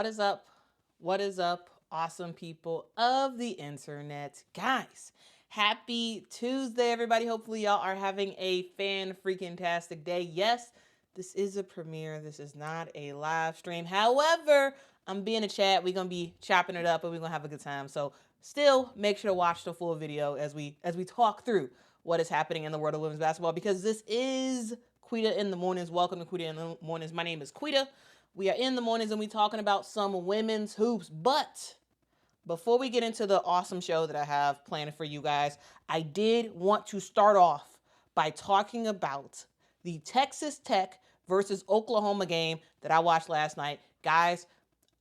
What is up? What is up, awesome people of the internet? Guys, happy Tuesday, everybody. Hopefully, y'all are having a fan-freaking-tastic day. Yes, this is a premiere. This is not a live stream. However, I'm being a chat. We're going to be chopping it up and we're going to have a good time. So still make sure to watch the full video as we talk through what is happening in the world of women's basketball, because this is Quita in the Mornings. Welcome to Quita in the Mornings. My name is Quita. We are in the mornings and we're talking about some women's hoops. But before we get into the awesome show that I have planned for you guys, I did want to start off by talking about the Texas Tech versus Oklahoma game that I watched last night. Guys,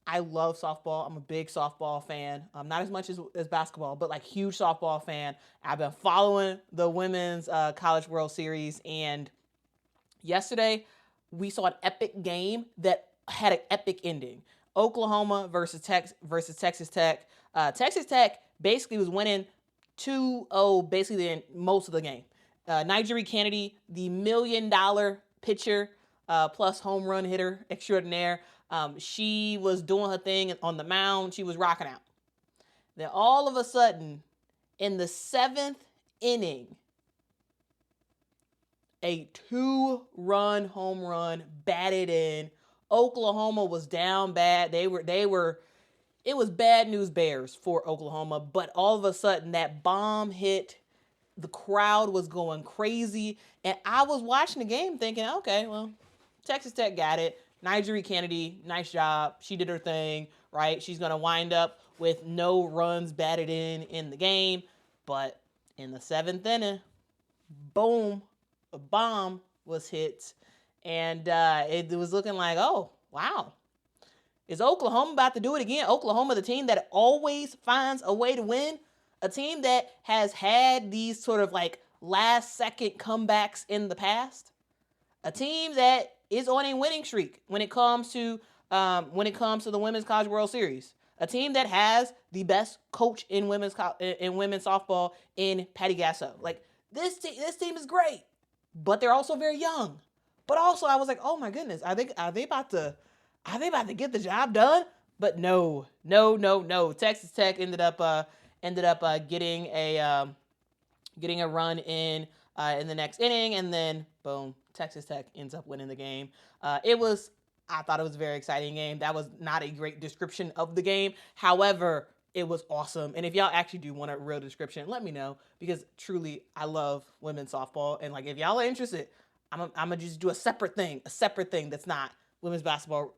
I love softball. I'm a big softball fan. Not as much as basketball, but like huge softball fan. I've been following the Women's College World Series, and yesterday we saw an epic game that had an epic ending. Oklahoma versus Texas Tech. Texas Tech basically was winning 2-0 basically most of the game. Nigeri Kennedy, the $1 million pitcher plus home run hitter extraordinaire, she was doing her thing on the mound. She was rocking out. Then all of a sudden, in the 7th inning, a 2-run home run batted in. Oklahoma was down bad. It was bad news bears for Oklahoma, but all of a sudden that bomb hit. The crowd was going crazy, and I was watching the game thinking, okay, well, Texas Tech got it. Nigeri Kennedy, nice job. She did her thing, right? She's going to wind up with no runs batted in the game, but in the 7th inning, boom, a bomb was hit, and it was looking like, oh, wow. Is Oklahoma about to do it again? Oklahoma, the team that always finds a way to win, a team that has had these sort of like last-second comebacks in the past, a team that is on a winning streak when it comes to the Women's College World Series, a team that has the best coach in women's softball in Patty Gasso. Like this team is great, but they're also very young. But also, I was like, oh my goodness, are they about to get the job done? But no. Texas Tech ended up getting a run in the next inning, and then boom, Texas Tech ends up winning the game. I thought it was a very exciting game. That was not a great description of the game. However, it was awesome. And if y'all actually do want a real description, let me know, because truly I love women's softball. And like, if y'all are interested, I'm gonna just do a separate thing that's not women's basketball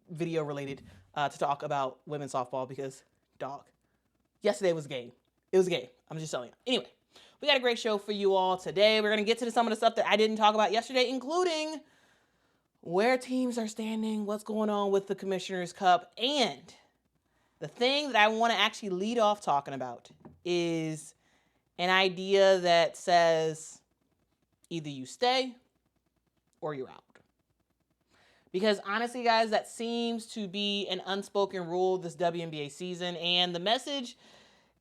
video related to talk about women's softball, because dog, yesterday was a game. It was a game. I'm just telling you. Anyway, we got a great show for you all today. We're gonna get to some of the stuff that I didn't talk about yesterday, including where teams are standing, what's going on with the Commissioner's Cup, and the thing that I want to actually lead off talking about is an idea that says either you stay or you're out. Because honestly, guys, that seems to be an unspoken rule this WNBA season, and the message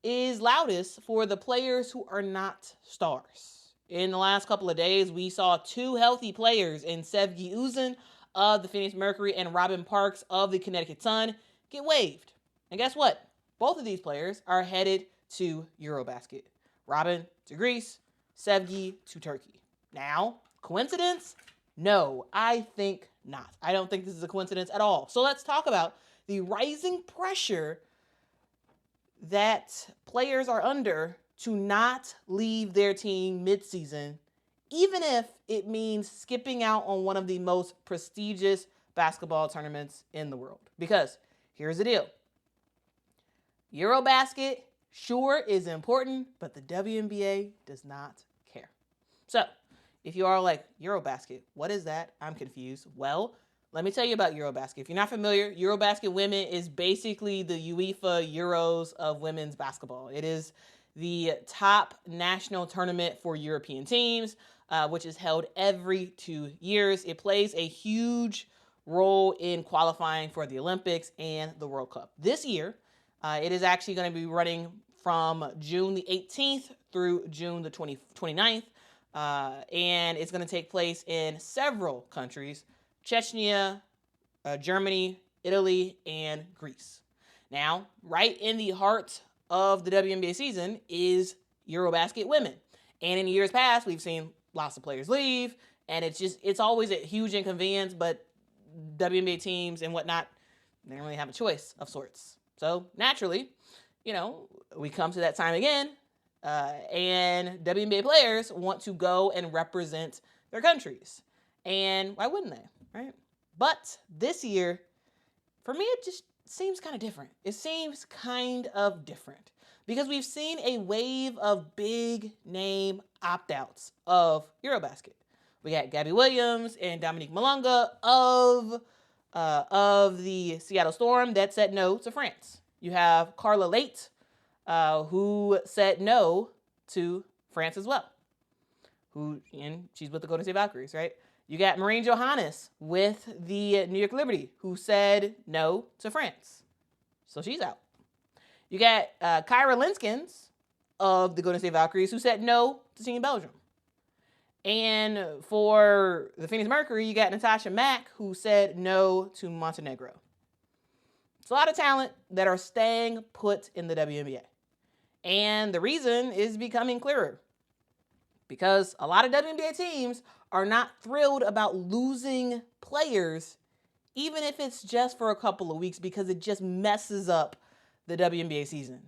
is loudest for the players who are not stars. In the last couple of days, we saw 2 healthy players in Sevgi Uzun of the Phoenix Mercury and Robyn Parks of the Connecticut Sun get waived. And guess what? Both of these players are headed to EuroBasket. Robyn to Greece, Sevgi to Turkey. Now, coincidence? No, I think not. I don't think this is a coincidence at all. So let's talk about the rising pressure that players are under to not leave their team midseason, even if it means skipping out on one of the most prestigious basketball tournaments in the world. Because here's the deal. EuroBasket sure is important, but the WNBA does not care. So if you are like, EuroBasket, what is that? I'm confused. Well, let me tell you about EuroBasket. If you're not familiar, EuroBasket Women is basically the UEFA Euros of women's basketball. It is the top national tournament for European teams, which is held every 2 years. It plays a huge role in qualifying for the Olympics and the World Cup. This year, it is actually going to be running from June the 18th through June the 29th. And it's going to take place in several countries: Chechnya, Germany, Italy, and Greece. Now, right in the heart of the WNBA season is EuroBasket women. And in years past, we've seen lots of players leave, and it's always a huge inconvenience, but WNBA teams and whatnot, they don't really have a choice of sorts. So naturally, we come to that time again, and WNBA players want to go and represent their countries. And why wouldn't they, right? But this year, for me, it just seems kind of different. It seems kind of different because we've seen a wave of big name opt-outs of EuroBasket. We got Gabby Williams and Dominique Malonga of the Seattle Storm that said no to France. You have Carla Late, who said no to France as well. And she's with the Golden State Valkyries, right? You got Maureen Johannes with the New York Liberty, who said no to France. So she's out. You got Kyra Linskins of the Golden State Valkyries, who said no to Team Belgium. And for the Phoenix Mercury, you got Natasha Mack, who said no to Montenegro. It's a lot of talent that are staying put in the WNBA. And the reason is becoming clearer. Because a lot of WNBA teams are not thrilled about losing players, even if it's just for a couple of weeks, because it just messes up the WNBA season.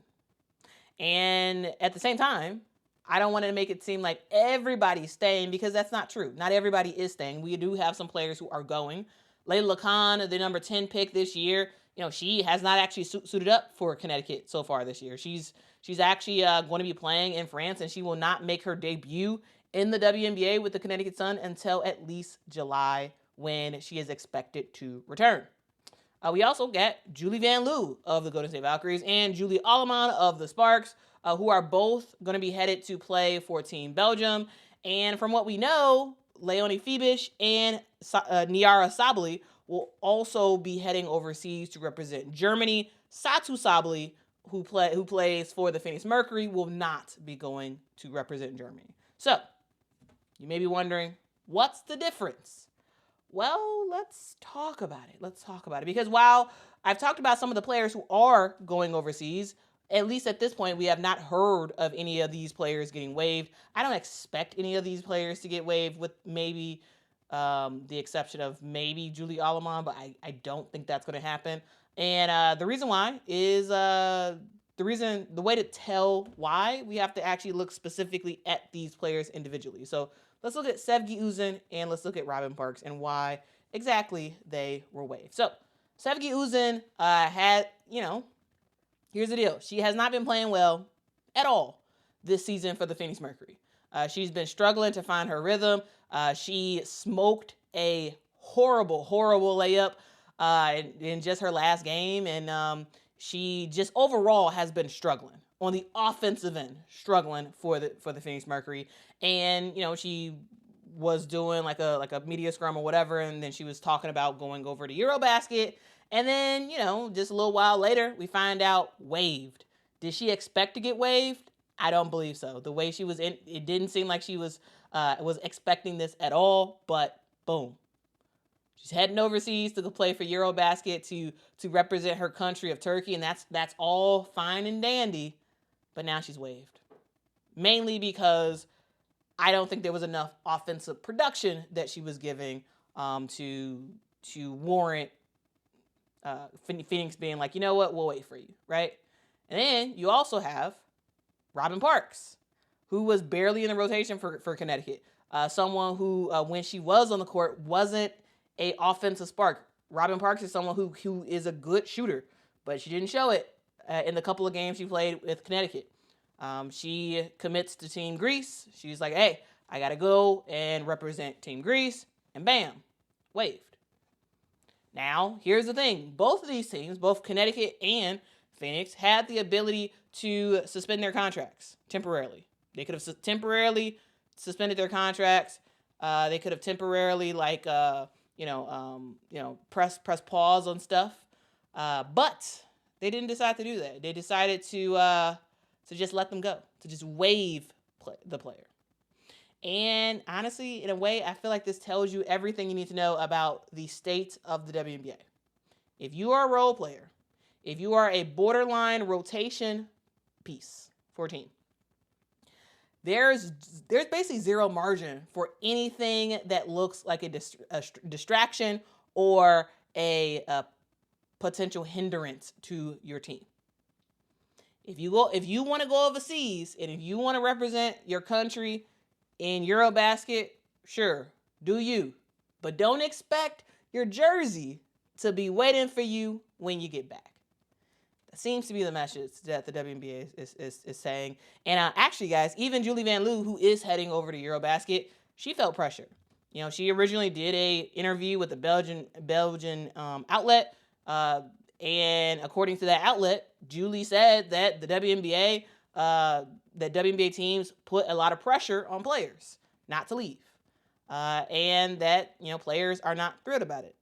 And at the same time, I don't want to make it seem like everybody's staying, because that's not true. Not everybody is staying. We do have some players who are going. Layla Khan, the number 10 pick this year, she has not actually suited up for Connecticut so far this year. She's actually going to be playing in France, and she will not make her debut in the WNBA with the Connecticut Sun until at least July, when she is expected to return. We also get Julie Vanloo of the Golden State Valkyries and Julie Alleman of the Sparks, who are both going to be headed to play for Team Belgium. And from what we know, Leonie Fibish and Niara Sabli will also be heading overseas to represent Germany. Satu Sabli, who plays for the Phoenix Mercury, will not be going to represent Germany. So, you may be wondering, what's the difference? Well, let's talk about it. Because while I've talked about some of the players who are going overseas, at least at this point, we have not heard of any of these players getting waived. I don't expect any of these players to get waived, with maybe the exception of maybe Julie Alleman, but I don't think that's going to happen. And the reason why is the way to tell why, we have to actually look specifically at these players individually. So let's look at Sevgi Uzun and let's look at Robyn Parks and why exactly they were waived. So Sevgi Uzun here's the deal. She has not been playing well at all this season for the Phoenix Mercury. She's been struggling to find her rhythm. She smoked a horrible layup in just her last game, and she just overall has been struggling on the offensive end, struggling for the Phoenix Mercury. And she was doing like a media scrum or whatever, and then she was talking about going over to EuroBasket. And then, just a little while later, we find out waived. Did she expect to get waived? I don't believe so. The way she was in, it didn't seem like she was expecting this at all, but boom. She's heading overseas to play for EuroBasket to represent her country of Turkey, and that's all fine and dandy, but now she's waived. Mainly because I don't think there was enough offensive production that she was giving to warrant Phoenix being like, you know what, we'll wait for you, right? And then you also have Robyn Parks, who was barely in the rotation for Connecticut. Someone who, when she was on the court, wasn't a offensive spark. Robyn Parks is someone who is a good shooter, but she didn't show it in the couple of games she played with Connecticut. She commits to Team Greece. She's like, hey, I got to go and represent Team Greece, and bam, waived. Now, here's the thing. Both of these teams, both Connecticut and Phoenix, had the ability to suspend their contracts temporarily. They could have temporarily suspended their contracts. They could have temporarily, press pause on stuff. But they didn't decide to do that. They decided to just let them go, to just waive the player. And honestly, in a way, I feel like this tells you everything you need to know about the state of the WNBA. if you are a role player, if you are a borderline rotation piece for a team, there's basically zero margin for anything that looks like a distraction or a potential hindrance to your team. If you want to go overseas and if you want to represent your country in EuroBasket, sure, do you. But don't expect your jersey to be waiting for you when you get back. That seems to be the message that the WNBA is saying. And actually, guys, even Julie Vanloo, who is heading over to EuroBasket, she felt pressure. You know, she originally did a interview with a Belgian outlet. And according to that outlet, Julie said that the WNBA, that WNBA teams put a lot of pressure on players not to leave. And that, you know, players are not thrilled about it.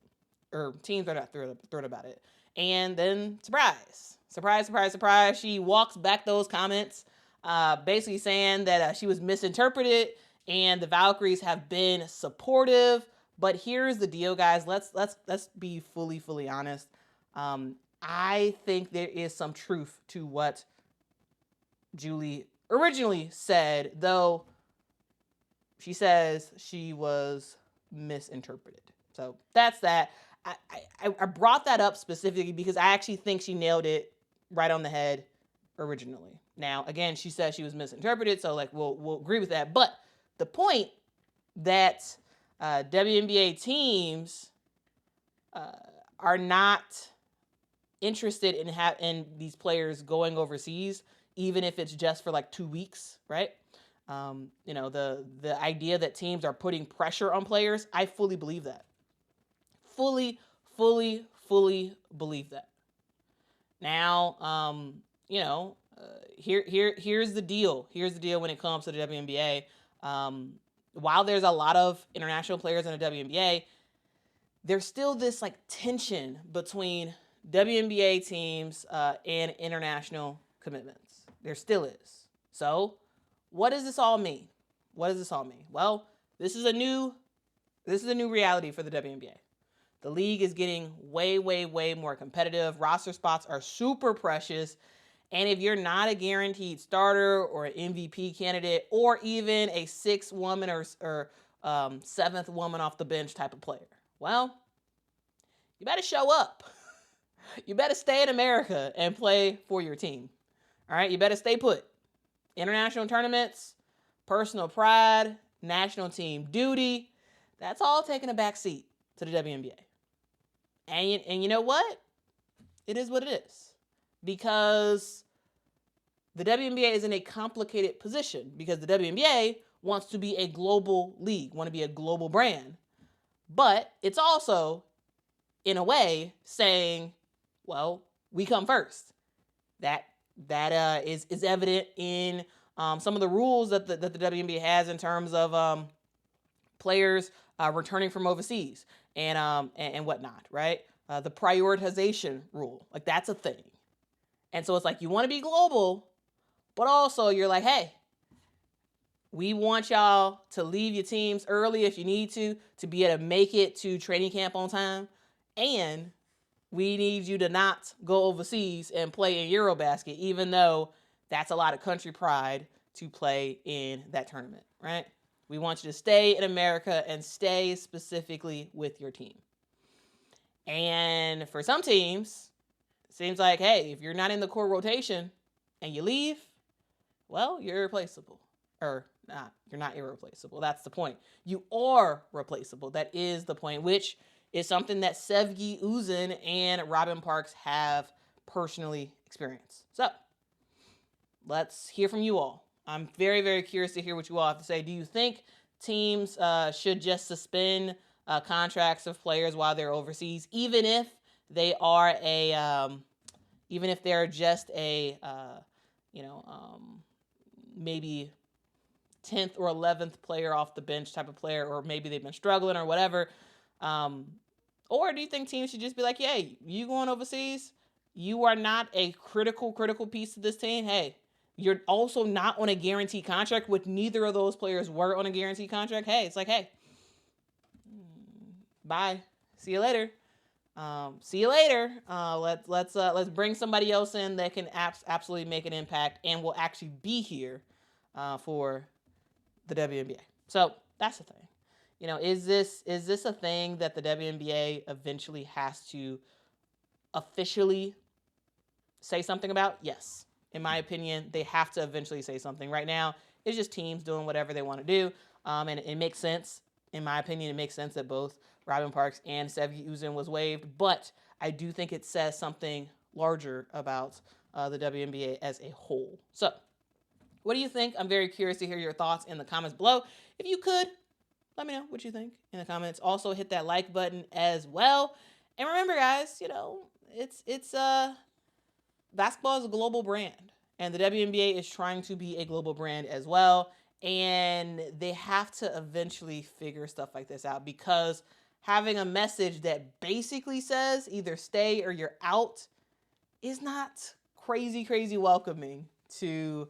Or teams are not thrilled about it. And then, surprise, she walks back those comments, basically saying that she was misinterpreted and the Valkyries have been supportive. But here's the deal, guys. Let's be fully honest. I think there is some truth to what Julie originally said, though she says she was misinterpreted. So that's that. I brought that up specifically because I actually think she nailed it right on the head originally. Now, again, she says she was misinterpreted, so like we'll agree with that. But the point that WNBA teams are not interested in these players going overseas, even if it's just for like 2 weeks, right? You know, the idea that teams are putting pressure on players, I fully believe that. Fully believe that. Now, you know, here's the deal. Here's the deal when it comes to the WNBA. While there's a lot of international players in the WNBA, there's still this like tension between WNBA teams and international commitments. There still is. So, what does this all mean? Well, this is a new reality for the WNBA. The league is getting way more competitive. Roster spots are super precious. And if you're not a guaranteed starter or an MVP candidate or even a sixth woman or seventh woman off the bench type of player, well, you better show up. You better stay in America and play for your team. All right? You better stay put. International tournaments, personal pride, national team duty, that's all taking a back seat to the WNBA. And you know what? It is what it is. Because the WNBA is in a complicated position because the WNBA wants to be a global league, want to be a global brand. But it's also, in a way, saying, well, we come first. That is evident in some of the rules that the WNBA has in terms of players returning from overseas and whatnot, right? The prioritization rule, like that's a thing. And so it's like you want to be global, but also you're like, hey, we want y'all to leave your teams early if you need to be able to make it to training camp on time. And we need you to not go overseas and play in EuroBasket, even though that's a lot of country pride to play in that tournament, right? We want you to stay in America and stay specifically with your team. And for some teams, it seems like, hey, if you're not in the core rotation and you leave, well, you're irreplaceable. Or not, you're not irreplaceable. That's the point. You are replaceable. That is the point, which is something that Sevgi Uzun and Robyn Parks have personally experienced. So, let's hear from you all. I'm very curious to hear what you all have to say. Do you think teams should just suspend contracts of players while they're overseas, even if they are even if they're just a, maybe 10th or 11th player off the bench type of player, or maybe they've been struggling or whatever? Or do you think teams should just be like, hey, you going overseas? You are not a critical piece of this team. Hey, you're also not on a guaranteed contract, which neither of those players were on a guaranteed contract. Hey, it's like, hey, bye. See you later. See you later. Let's bring somebody else in that can absolutely make an impact and will actually be here for the WNBA. So that's the thing. Is this a thing that the WNBA eventually has to officially say something about? Yes. In my opinion, they have to eventually say something. Right now, it's just teams doing whatever they want to do. And it makes sense. In my opinion, it makes sense that both Robyn Parks and Sevgi Uzun was waived. But I do think it says something larger about the WNBA as a whole. So, what do you think? I'm very curious to hear your thoughts in the comments below. If you could, let me know what you think in the comments. Also, hit that like button as well. And remember, guys, it's basketball is a global brand, and the WNBA is trying to be a global brand as well. And they have to eventually figure stuff like this out, because having a message that basically says either stay or you're out is not crazy welcoming to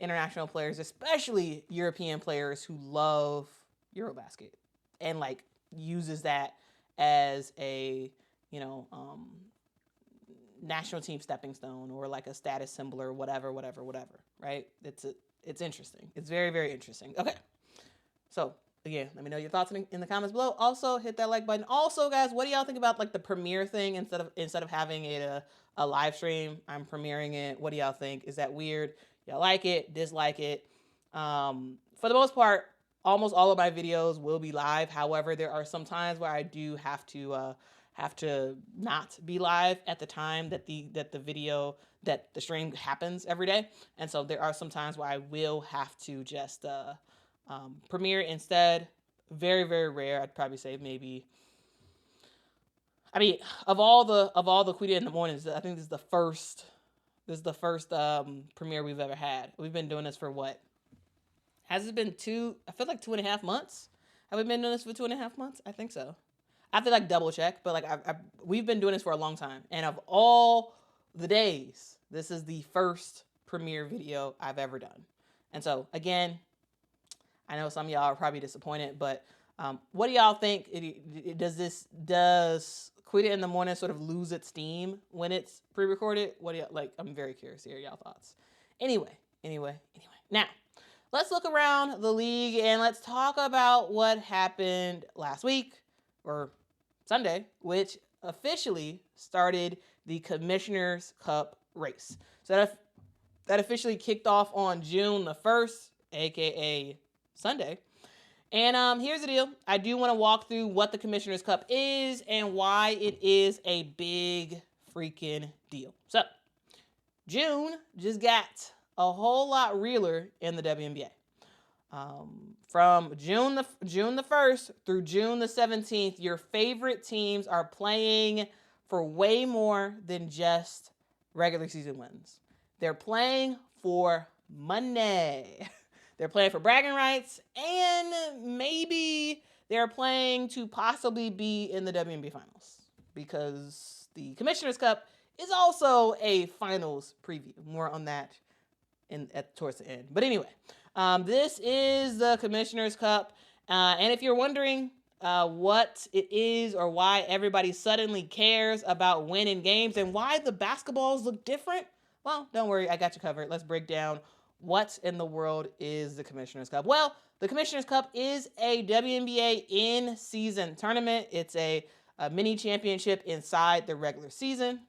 international players, especially European players who love EuroBasket and uses that as a national team stepping stone or a status symbol or whatever, right? It's interesting. It's very interesting. Okay. So again, let me know your thoughts in the comments below. Also, hit that like button. Also, guys, what do y'all think about the premiere thing instead of having it a live stream? I'm premiering it. What do y'all think? Is that weird? Y'all like it? Dislike it? For the most part, almost all of my videos will be live. However, there are some times where I do have to not be live at the time that the stream happens every day. And so there are some times where I will have to just premiere instead. Very rare. I'd probably say maybe. I mean, of all the Quita in the mornings, I think this is the first premiere we've ever had. We've been doing this for what? Has it been I feel like 2.5 months. Have we been doing this for 2.5 months? I think so. I have to double check, but we've been doing this for a long time. And of all the days, this is the first premiere video I've ever done. And so again, I know some of y'all are probably disappointed, but what do y'all think? Does Quita in the morning sort of lose its steam when it's pre-recorded? What do y'all I'm very curious to hear y'all thoughts. Anyway. Now, let's look around the league and let's talk about what happened last week or Sunday, which officially started the Commissioner's Cup race. So that officially kicked off on June the 1st, aka Sunday. And here's the deal. I do want to walk through what the Commissioner's Cup is and why it is a big freaking deal. So, June just got a whole lot realer in the WNBA. From June the 1st through June the 17th, your favorite teams are playing for way more than just regular season wins. They're playing for money. They're playing for bragging rights, and maybe they're playing to possibly be in the WNBA finals, because the Commissioner's Cup is also a finals preview. More on that towards the end. But anyway, this is the Commissioner's Cup. And if you're wondering what it is or why everybody suddenly cares about winning games and why the basketballs look different, well, don't worry, I got you covered. Let's break down what in the world is the Commissioner's Cup. Well, the Commissioner's Cup is a WNBA in-season tournament. It's a mini championship inside the regular season.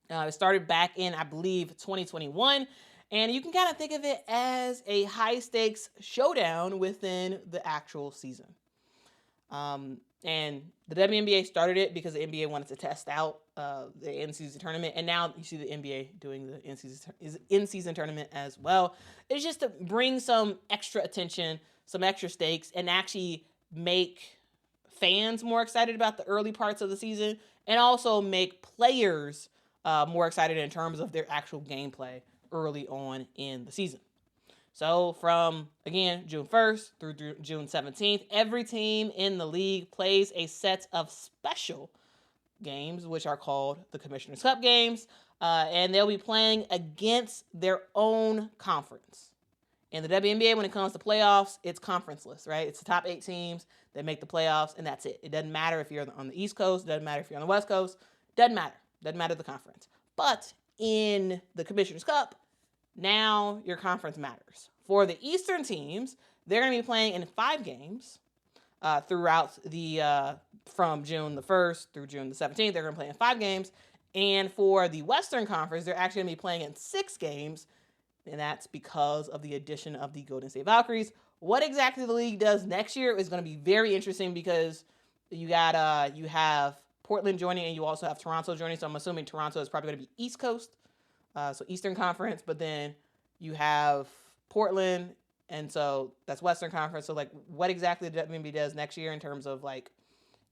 It started back in, I believe, 2021. And you can kind of think of it as a high-stakes showdown within the actual season. And the WNBA started it because the NBA wanted to test out the in-season tournament. And now you see the NBA doing the in-season tournament as well. It's just to bring some extra attention, some extra stakes, and actually make fans more excited about the early parts of the season, and also make players more excited in terms of their actual gameplay early on in the season. So from, again, June 1st through June 17th, every team in the league plays a set of special games, which are called the Commissioner's Cup games, and they'll be playing against their own conference. In the WNBA, when it comes to playoffs, it's conferenceless, right? It's the top 8 teams that make the playoffs, and that's it. It doesn't matter if you're on the East Coast. It doesn't matter if you're on the West Coast. Doesn't matter. Doesn't matter the conference. But in the Commissioner's Cup, now your conference matters. For the Eastern teams, they're going to be playing in 5 games throughout the from June the 1st through June the 17th. They're going to play in 5 games. And for the Western Conference, they're actually going to be playing in 6 games. And that's because of the addition of the Golden State Valkyries. What exactly the league does next year is going to be very interesting because you have Portland joining and you also have Toronto joining. So I'm assuming Toronto is probably going to be East Coast, so Eastern Conference. But then you have Portland, and so that's Western Conference. So like, what exactly the WNBA does next year in terms of like,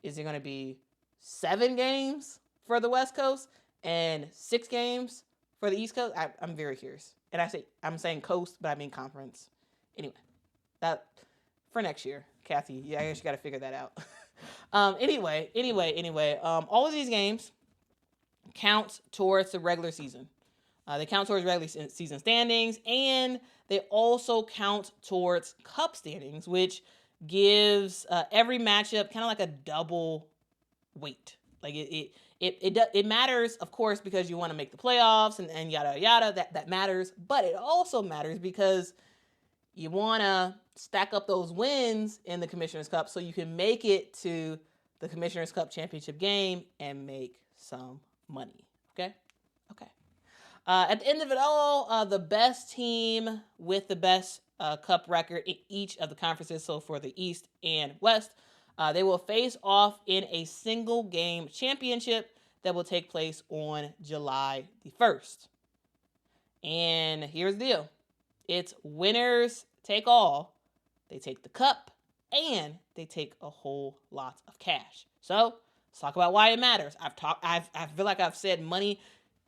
is it going to be 7 games for the West Coast and 6 games for the East Coast? I'm very curious. And I'm saying coast, but I mean conference. Anyway, that for next year, Kathy. Yeah, I guess you got to figure that out. Anyway, all of these games count towards the regular season. They count towards regular season standings, and they also count towards cup standings, which gives every matchup kind of like a double weight. Like it matters, of course, because you want to make the playoffs and yada yada. That matters, but it also matters because you want to stack up those wins in the Commissioner's Cup so you can make it to the Commissioner's Cup championship game and make some money. Okay. At the end of it all, the best team with the best cup record in each of the conferences, so for the East and West, they will face off in a single game championship that will take place on July the 1st. And here's the deal. It's winners take all. They take the cup and they take a whole lot of cash. So let's talk about why it matters. I feel like I've said money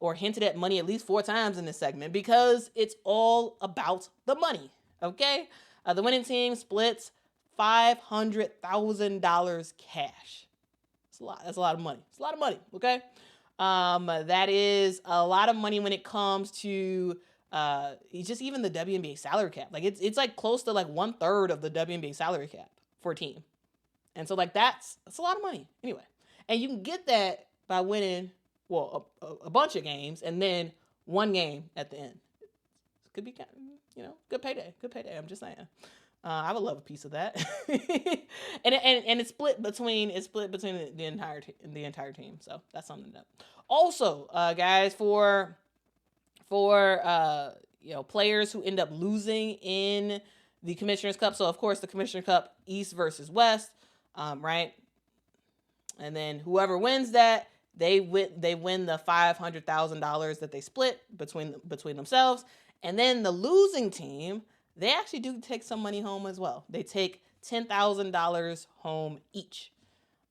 or hinted at money at least 4 times in this segment because it's all about the money. Okay? The winning team splits $500,000 cash. That's a lot of money. It's a lot of money, okay? That is a lot of money when it comes to just even the WNBA salary cap. Like it's like close to like 1/3 of the WNBA salary cap for a team. And so like that's a lot of money anyway. And you can get that by winning, well, a bunch of games and then 1 game at the end. It could be, good payday. I'm just saying. I would love a piece of that. and it's split between the entire team. So that's something to know. Also, guys, for players who end up losing in the Commissioner's Cup. So of course the Commissioner's Cup East versus West, right? And then whoever wins that, they win the $500,000 that they split between themselves. And then the losing team, they actually do take some money home as well. They take $10,000 home each.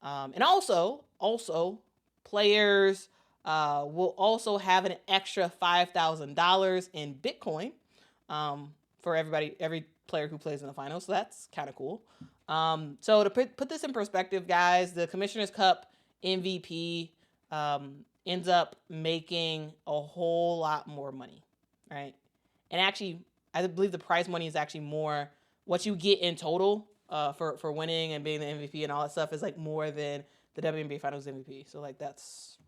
And also players will also have an extra $5,000 in Bitcoin for every player who plays in the finals. So that's kind of cool. So to put this in perspective, guys, the Commissioner's Cup MVP ends up making a whole lot more money, right? And actually, I believe the prize money is actually more what you get in total for winning and being the MVP and all that stuff is like more than the WNBA Finals MVP. So like that's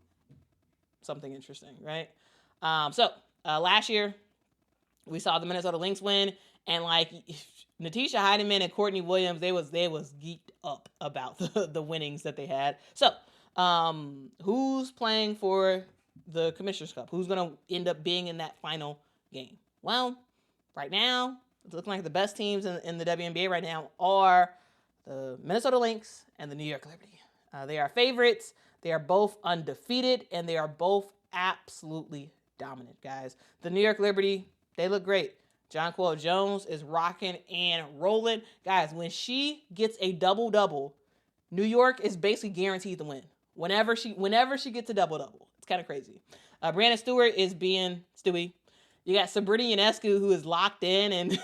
something interesting, right? So last year we saw the Minnesota Lynx win, and like Natisha Heidemann and Courtney Williams, they was geeked up about the winnings that they had. So who's playing for the Commissioner's Cup? Who's gonna end up being in that final game? Well, right now, it's looking like the best teams in the WNBA right now are the Minnesota Lynx and the New York Liberty. They are favorites. They are both undefeated, and they are both absolutely dominant, guys. The New York Liberty, they look great. Jonquel Jones is rocking and rolling. Guys, when she gets a double-double, New York is basically guaranteed to win. Whenever she gets a double-double. It's kind of crazy. Brianna Stewart is being Stewie. You got Sabrina Ionescu, who is locked in and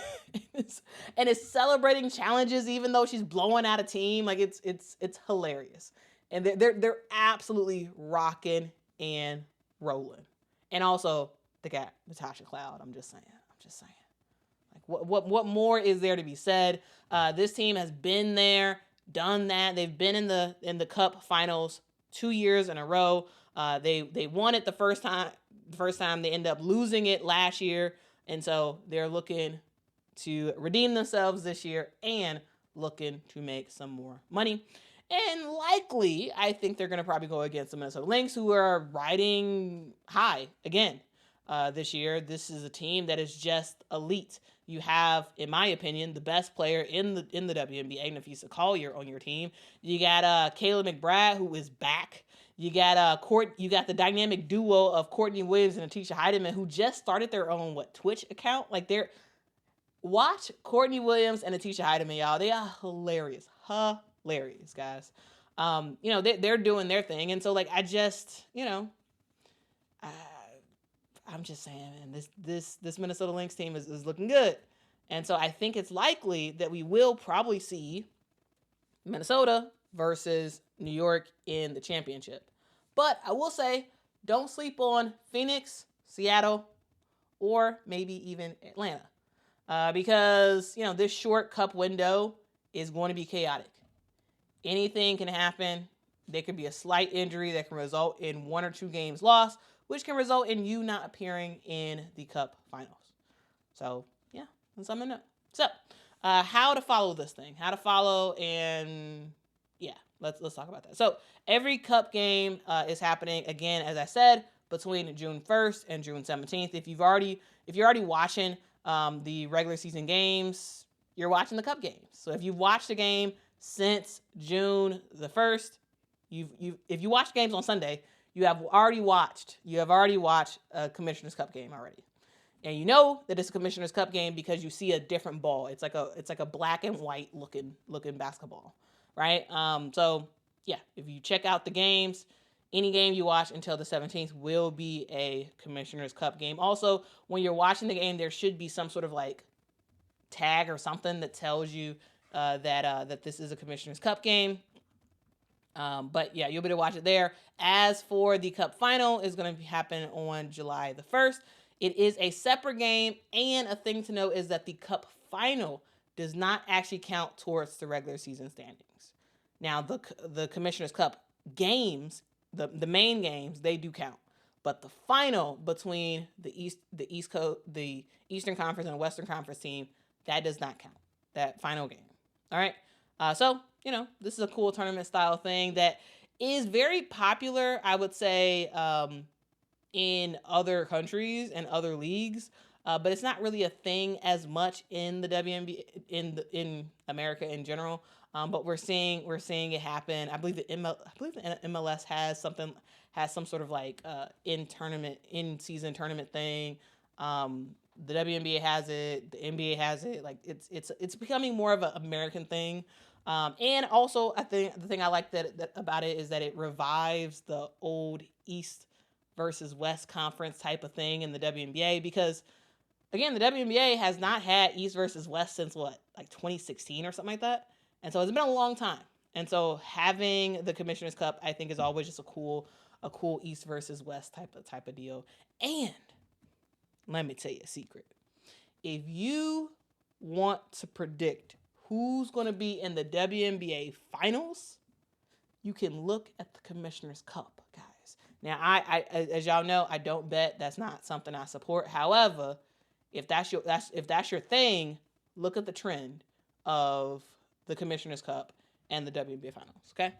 is celebrating challenges even though she's blowing out a team. Like it's hilarious. And they're absolutely rocking and rolling. And also they got Natasha Cloud. I'm just saying. Like what more is there to be said? This team has been there, done that. They've been in the Cup finals 2 years in a row. They won it the first time. The first time they ended up losing it last year, and so they're looking to redeem themselves this year and looking to make some more money. And likely, I think they're going to probably go against the Minnesota Lynx, who are riding high again this year. This is a team that is just elite. You have, in my opinion, the best player in the WNBA, Nafisa Collier, on your team. You got Kayla McBride, who is back. You got You got the dynamic duo of Courtney Williams and Atisha Heidemann, who just started their own Twitch account. Like watch Courtney Williams and Atisha Heidemann, y'all. They are hilarious, guys. They're doing their thing, and so I just I'm just saying, man, this Minnesota Lynx team is looking good, and so I think it's likely that we will probably see Minnesota versus New York in the championship. But I will say, don't sleep on Phoenix, Seattle, or maybe even Atlanta. Because, this short Cup window is going to be chaotic. Anything can happen. There could be a slight injury that can result in 1 or 2 games lost, which can result in you not appearing in the Cup finals. So, yeah, that's something to know. So, how to follow this thing. How to follow, and yeah, let's talk about that. So, every Cup game is happening, again, as I said, between June 1st and June 17th. If you're already watching the regular season games, you're watching the Cup games. So if you've watched a game since June the 1st, if you watch games on Sunday, you have already watched a Commissioner's Cup game already. And you know that it's a Commissioner's Cup game because you see a different ball. It's like a black and white looking basketball, right? So yeah, if you check out the games, any game you watch until the 17th will be a Commissioner's Cup game. Also, when you're watching the game, there should be some sort of tag or something that tells you that this is a Commissioner's Cup game. But yeah, you'll be able to watch it there. As for the Cup final, is going to happen on July the 1st. It is a separate game, and a thing to note is that the Cup final does not actually count towards the regular season standings. Now, the Commissioner's Cup games, the main games, they do count, but the final between the Eastern Conference and the Western Conference team, that does not count. That final game. All right. So this is a cool tournament style thing that is very popular, I would say, in other countries and other leagues, but it's not really a thing as much in the WNBA in America in general. But we're seeing it happen. I believe the MLS has some sort of in season tournament thing. The WNBA has it. The NBA has it. It's becoming more of an American thing. And also, I think the thing I like that about it is that it revives the old East versus West conference type of thing in the WNBA, because again, the WNBA has not had East versus West since 2016 or something like that. And so it's been a long time. And so having the Commissioner's Cup, I think, is always just a cool East versus West type of deal. And let me tell you a secret. If you want to predict who's going to be in the WNBA finals, you can look at the Commissioner's Cup, guys. Now, I as y'all know, I don't bet. That's not something I support. However, if that's your thing, look at the trend of the Commissioner's Cup and the WNBA finals. Okay,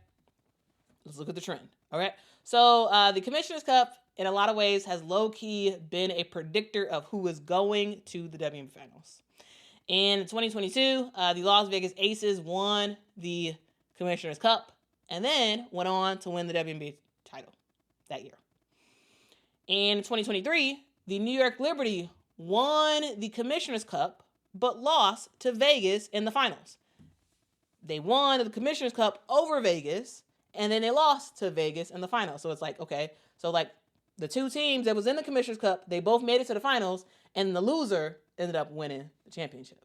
let's look at the trend. All right. So the Commissioner's Cup, in a lot of ways, has low-key been a predictor of who is going to the WNBA finals. In 2022, the Las Vegas Aces won the Commissioner's Cup and then went on to win the WNBA title that year. In 2023, the New York Liberty won the Commissioner's Cup but lost to Vegas in the finals. They won the Commissioner's Cup over Vegas, and then they lost to Vegas in the finals. So it's okay. So the two teams that was in the Commissioner's Cup, they both made it to the finals, and the loser ended up winning the championship.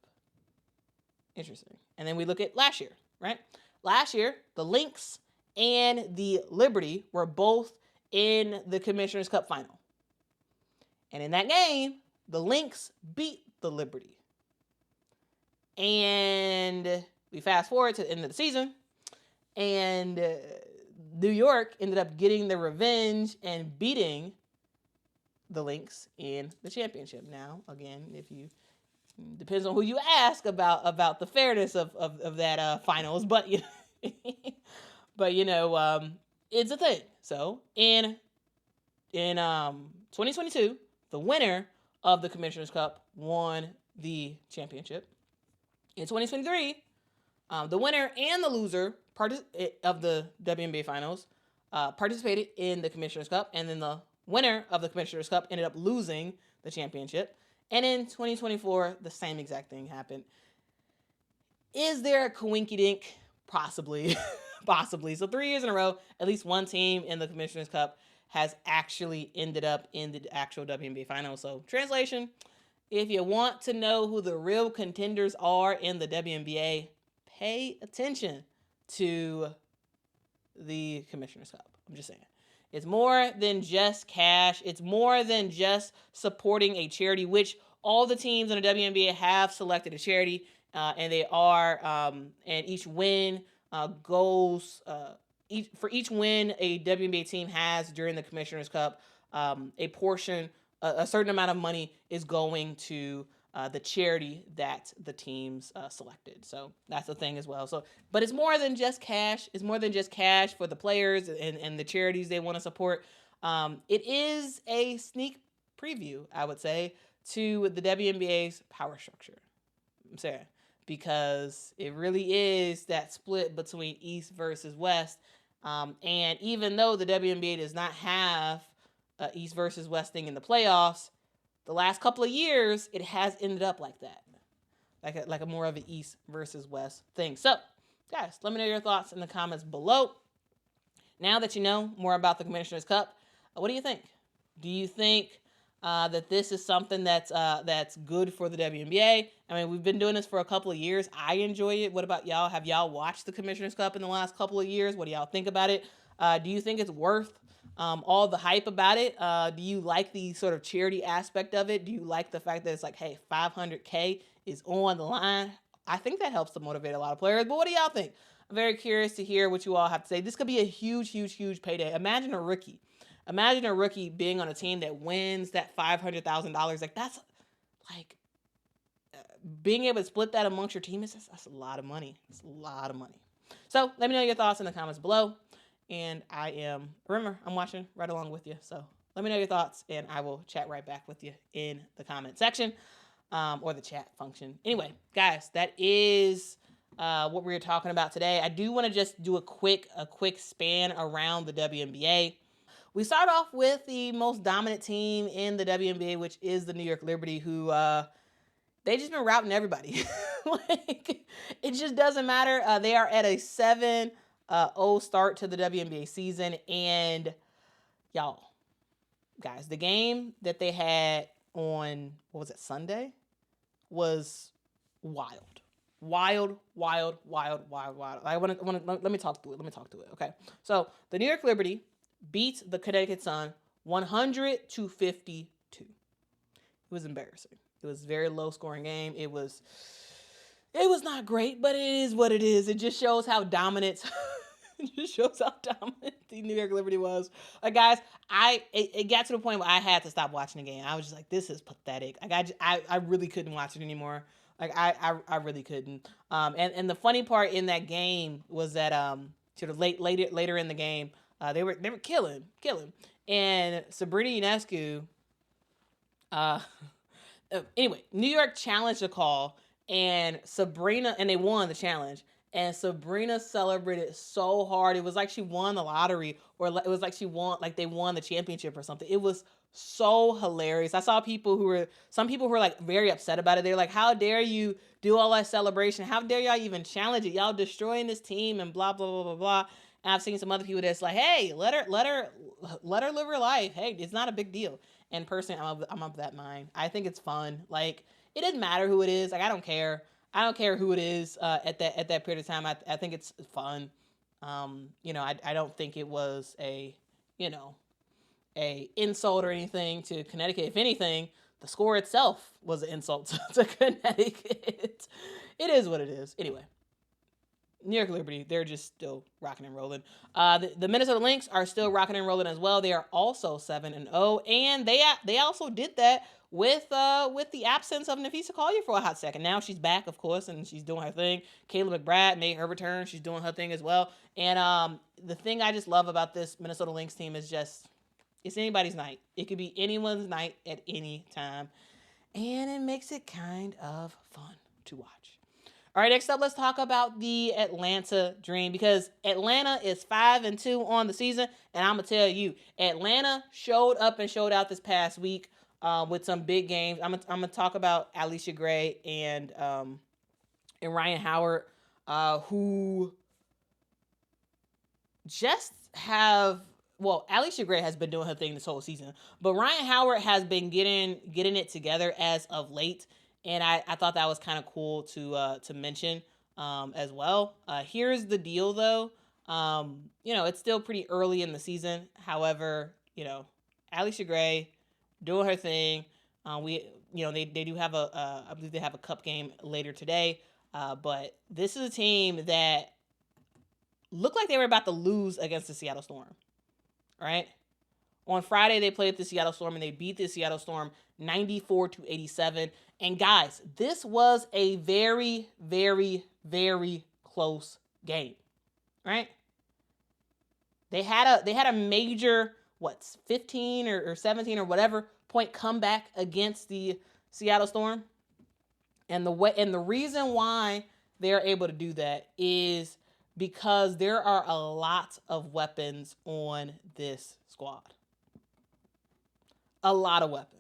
Interesting. And then we look at last year, right? Last year, the Lynx and the Liberty were both in the Commissioner's Cup final. And in that game, the Lynx beat the Liberty. And we fast forward to the end of the season, and New York ended up getting the revenge and beating the Lynx in the championship. Now, again, depends on who you ask about the fairness of that finals, but it's a thing. So in 2022, the winner of the Commissioner's Cup won the championship. In 2023, the winner and the loser of the WNBA finals participated in the Commissioner's Cup, and then the winner of the Commissioner's Cup ended up losing the championship. And in 2024, the same exact thing happened. Is there a coinky-dink? Possibly. Possibly. So 3 years in a row, at least one team in the Commissioner's Cup has actually ended up in the actual WNBA finals. So translation, if you want to know who the real contenders are in the WNBA, pay attention to the Commissioner's Cup. I'm just saying. It's more than just cash. It's more than just supporting a charity, which all the teams in the WNBA have selected a charity, and they are, and each win goes, for each win a WNBA team has during the Commissioner's Cup, a portion, a certain amount of money is going to the charity that the teams selected. So that's the thing as well. So, but it's more than just cash. It's more than just cash for the players and the charities they want to support. It is a sneak preview, I would say, to the WNBA's power structure. I'm saying, because it really is that split between East versus West. And even though the WNBA does not have East versus West thing in the playoffs, the last couple of years, it has ended up like that. Like a more of an East versus West thing. So, guys, let me know your thoughts in the comments below. Now that you know more about the Commissioner's Cup, what do you think? Do you think that this is something that's good for the WNBA? I mean, we've been doing this for a couple of years. I enjoy it. What about y'all? Have y'all watched the Commissioner's Cup in the last couple of years? What do y'all think about it? Do you think it's worth all the hype about it? Do you like the sort of charity aspect of it? Do you like the fact that it's like, hey, $500K is on the line? I think that helps to motivate a lot of players. But what do y'all think? I'm very curious to hear what you all have to say. This could be a huge, huge, huge payday. Imagine a rookie being on a team that wins that $500,000. Like, that's like being able to split that amongst your team. That's a lot of money. It's a lot of money. So let me know your thoughts in the comments below. And remember, I'm watching right along with you. So let me know your thoughts, and I will chat right back with you in the comment section, or the chat function. Anyway, guys, that is what we were talking about today. I do want to just do a quick span around the WNBA. We start off with the most dominant team in the WNBA, which is the New York Liberty, who they just been routing everybody. Like, it just doesn't matter. They are at a 7-0 start to the WNBA season, and y'all, guys, the game that they had on, what was it, Sunday, was wild. Wild. Let me talk to it. Okay, so the New York Liberty beat the Connecticut Sun 100-52. It was embarrassing. It was a very low scoring game. It was not great, but it is what it is. It just shows how dominant the New York Liberty was. Guys, it got to the point where I had to stop watching the game. I was just like, this is pathetic. Like, I really couldn't watch it anymore. Like, I really couldn't. And the funny part in that game was that sort of later in the game, they were killing. And Sabrina Ionescu, anyway, New York challenged the call, and they won the challenge. And Sabrina celebrated so hard. It was like she won the lottery, or it was like they won the championship or something. It was so hilarious. I saw some people who were like very upset about it. They're like, how dare you do all that celebration? How dare y'all even challenge it? Y'all destroying this team and blah, blah, blah, blah, blah. And I've seen some other people that's like, hey, let her live her life. Hey, it's not a big deal. And personally, I'm of that mind. I think it's fun. Like, it doesn't matter who it is. Like, I don't care. I don't care who it is at that period of time. I think it's fun. I don't think it was a insult or anything to Connecticut. If anything, the score itself was an insult to Connecticut. It is what it is. Anyway, New York Liberty, they're just still rocking and rolling. The Minnesota Lynx are still rocking and rolling as well. They are also 7-0, and they also did that with the absence of Nafisa Collier for a hot second. Now she's back, of course, and she's doing her thing. Kayla McBride made her return. She's doing her thing as well. And the thing I just love about this Minnesota Lynx team is just it's anybody's night. It could be anyone's night at any time, and it makes it kind of fun to watch. All right, next up, let's talk about the Atlanta Dream, because Atlanta is 5-2 on the season, and I'm gonna tell you, Atlanta showed up and showed out this past week with some big games. I'm gonna talk about Alicia Gray and Ryan Howard, who just have. Well, Alicia Gray has been doing her thing this whole season, but Ryan Howard has been getting it together as of late. And I thought that was kind of cool to mention as well. Here's the deal, though. It's still pretty early in the season. However, Alicia Gray doing her thing. They do have I believe they have a cup game later today. But this is a team that looked like they were about to lose against the Seattle Storm. Right? On Friday, they played the Seattle Storm, and they beat the Seattle Storm 94-87. And guys, this was a very, very, very close game, right? They had a major 15 or 17 or whatever point comeback against the Seattle Storm, and the reason why they're able to do that is because there are a lot of weapons on this squad. A lot of weapons.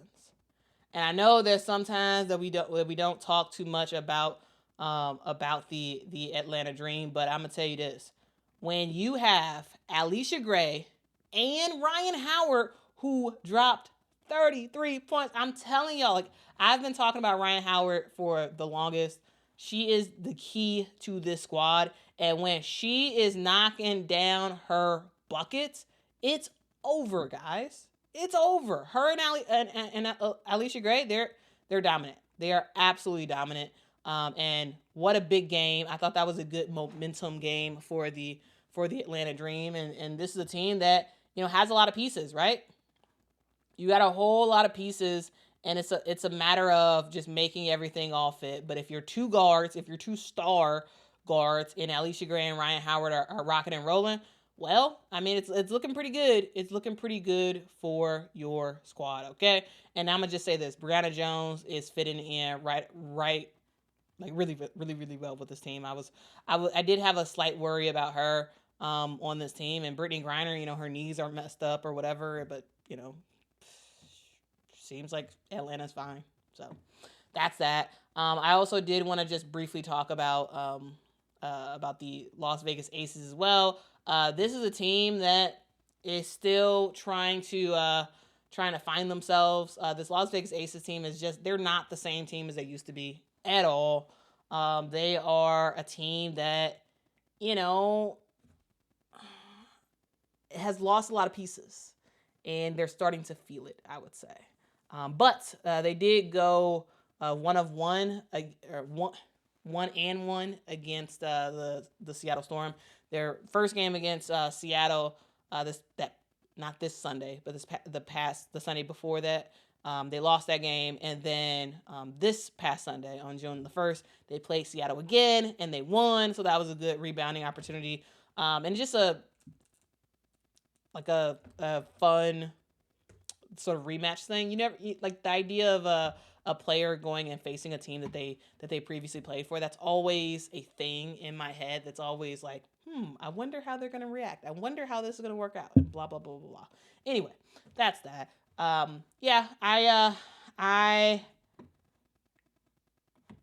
And I know there's sometimes that we don't talk too much about the Atlanta Dream, but I'm gonna tell you this: when you have Alicia Gray and Ryan Howard, who dropped 33 points, I'm telling y'all, I've been talking about Ryan Howard for the longest. She is the key to this squad, and when she is knocking down her buckets, it's over, guys. It's over. Her and Alicia Gray, they're dominant. They are absolutely dominant. And what a big game. I thought that was a good momentum game for the Atlanta Dream. And this is a team that, has a lot of pieces, right? You got a whole lot of pieces, and it's a matter of just making everything all fit. But if your two star guards in Alicia Gray and Ryan Howard are rocking and rolling, well, I mean, it's looking pretty good. It's looking pretty good for your squad, okay? And I'm gonna just say this: Brianna Jones is fitting in right, like really, really, really well with this team. I did have a slight worry about her on this team, and Brittany Griner, her knees are messed up or whatever, but seems like Atlanta's fine. So that's that. I also did want to just briefly talk about the Las Vegas Aces as well. This is a team that is still trying to find themselves. This Las Vegas Aces team they're not the same team as they used to be at all. They are a team that, has lost a lot of pieces, and they're starting to feel it, I would say. But they did go 1-1 against the Seattle Storm. Their first game against Seattle, not this Sunday, but the Sunday before that, they lost that game. And then this past Sunday, on June the 1st, they played Seattle again, and they won. So that was a good rebounding opportunity, and just a fun sort of rematch thing. Like the idea of a player going and facing a team that they previously played for. That's always a thing in my head. That's always like, I wonder how they're going to react. I wonder how this is going to work out. And blah, blah, blah, blah, blah. Anyway, that's that. I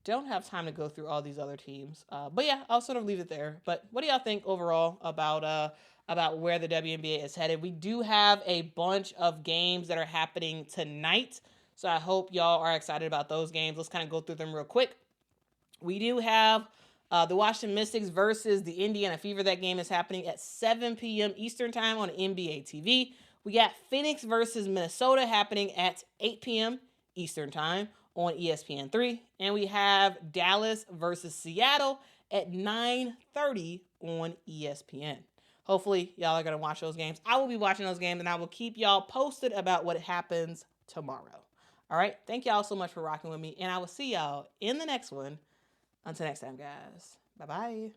don't have time to go through all these other teams. But yeah, I'll sort of leave it there. But what do y'all think overall about where the WNBA is headed? We do have a bunch of games that are happening tonight, so I hope y'all are excited about those games. Let's kind of go through them real quick. We do have the Washington Mystics versus the Indiana Fever. That game is happening at 7 p.m. Eastern Time on NBA TV. We got Phoenix versus Minnesota happening at 8 p.m. Eastern Time on ESPN3. And we have Dallas versus Seattle at 9:30 on ESPN. Hopefully, y'all are going to watch those games. I will be watching those games, and I will keep y'all posted about what happens tomorrow. All right? Thank y'all so much for rocking with me, and I will see y'all in the next one. Until next time, guys. Bye-bye.